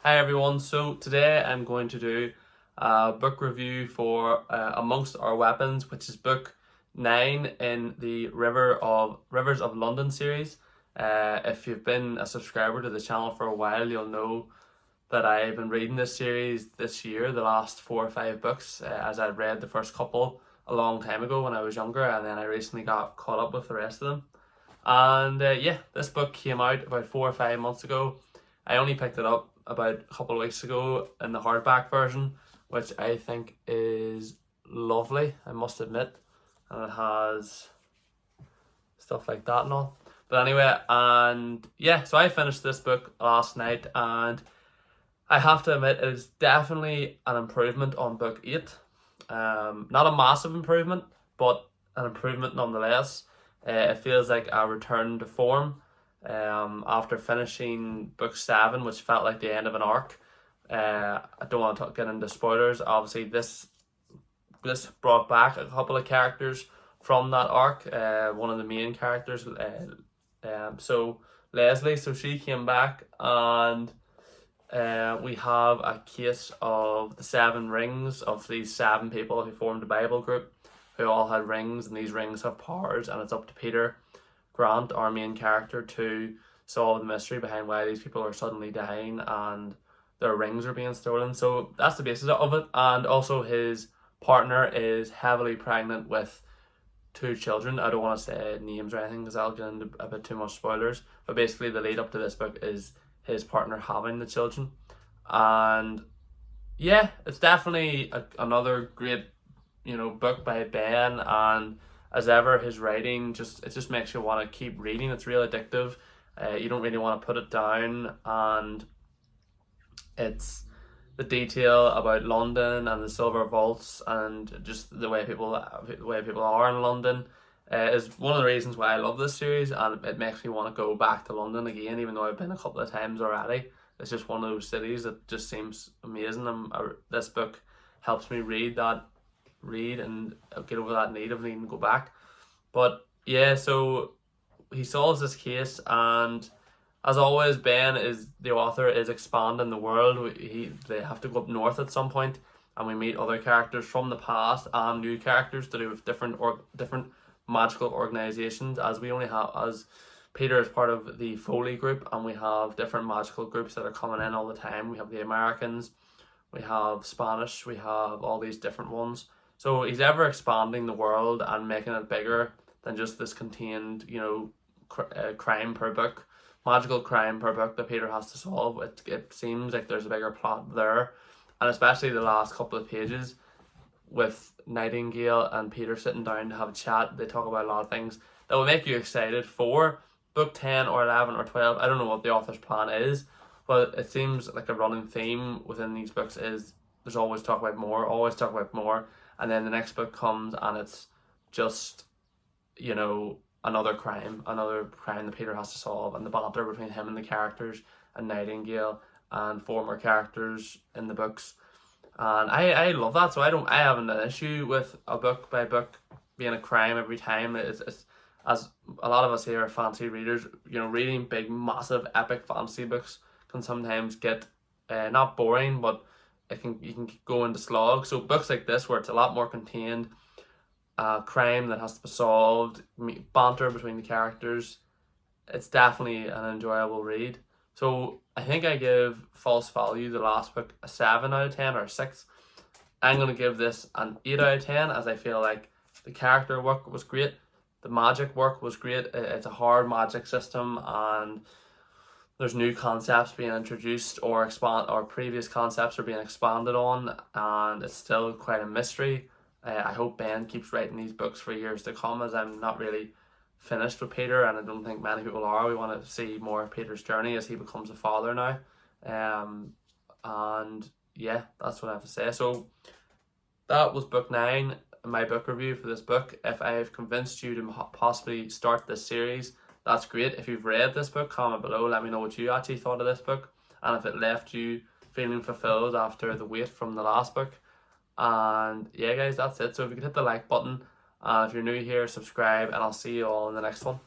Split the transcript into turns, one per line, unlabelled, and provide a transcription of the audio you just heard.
Hi everyone, so today I'm going to do a book review for Amongst Our Weapons, which is book 9 in the Rivers of London series. If you've been a subscriber to the channel for a while, you'll know that I've been reading this series this year, the last 4 or 5 books, as I read the first couple a long time ago when I was younger, and then I recently got caught up with the rest of them. And yeah, this book came out about 4 or 5 months ago. I only picked it up about a couple of weeks ago in the hardback version, which I think is lovely, I must admit. And it has stuff like that and all. But anyway, and yeah, so I finished this book last night, and I have to admit it is definitely an improvement on book 8. Not a massive improvement, but an improvement nonetheless. It feels like a return to form after finishing book 7, which felt like the end of an arc. I don't want to get into spoilers. Obviously, this brought back a couple of characters from that arc. One of the main characters, so Leslie, so she came back, and we have a case of the 7 rings of these 7 people who formed a Bible group, who all had rings, and these rings have powers, and it's up to Peter Grant, our main character, to solve the mystery behind why these people are suddenly dying and their rings are being stolen. So that's the basis of it. And also his partner is heavily pregnant with 2 children. I don't want to say names or anything because I'll get into a bit too much spoilers. But basically the lead up to this book is his partner having the children. And yeah, it's definitely another great, book by Ben, and as ever, his writing just makes you want to keep reading. It's real addictive. You don't really want to put it down, and it's the detail about London and the silver vaults and just the way people are in London is one of the reasons why I love this series, and it makes me want to go back to London again, even though I've been a couple of times already. It's just one of those cities that just seems amazing, and this book helps me read and get over that need of needing to go back. But yeah, so he solves this case, and as always, Ben is the author is expanding the world. They have to go up north at some point, and we meet other characters from the past and new characters to do with different magical organizations. As Peter is part of the Foley group, and we have different magical groups that are coming in all the time. We have the Americans, we have Spanish, we have all these different ones. So he's ever expanding the world and making it bigger than just this contained, crime per book, magical crime per book that Peter has to solve. It seems like there's a bigger plot there, and especially the last couple of pages with Nightingale and Peter sitting down to have a chat. They talk about a lot of things that will make you excited for book 10 or 11 or 12. I don't know what the author's plan is, but it seems like a running theme within these books is there's always talk about more, and then the next book comes and it's just, another crime that Peter has to solve, and the banter between him and the characters and Nightingale and former characters in the books. And I love that, so I haven't an issue with a book by book being a crime every time. It's as a lot of us here are fantasy readers, reading big, massive, epic fantasy books can sometimes get not boring, but you can go into slog. So books like this, where it's a lot more contained, crime that has to be solved, banter between the characters, it's definitely an enjoyable read. So I think I give False Value, the last book, a 7 out of 10 or a 6. I'm going to give this an 8 out of 10, as I feel like the character work was great, the magic work was great. It's a hard magic system, and there's new concepts being introduced or previous concepts are being expanded on, and it's still quite a mystery. I hope Ben keeps writing these books for years to come, as I'm not really finished with Peter, and I don't think many people are. We want to see more of Peter's journey as he becomes a father now. And yeah, that's what I have to say. So that was book 9, my book review for this book. If I've convinced you to possibly start this series, that's great. If you've read this book, comment below, let me know what you actually thought of this book, and if it left you feeling fulfilled after the wait from the last book. And yeah guys, that's it. So if you could hit the like button, if you're new here, subscribe, and I'll see you all in the next one.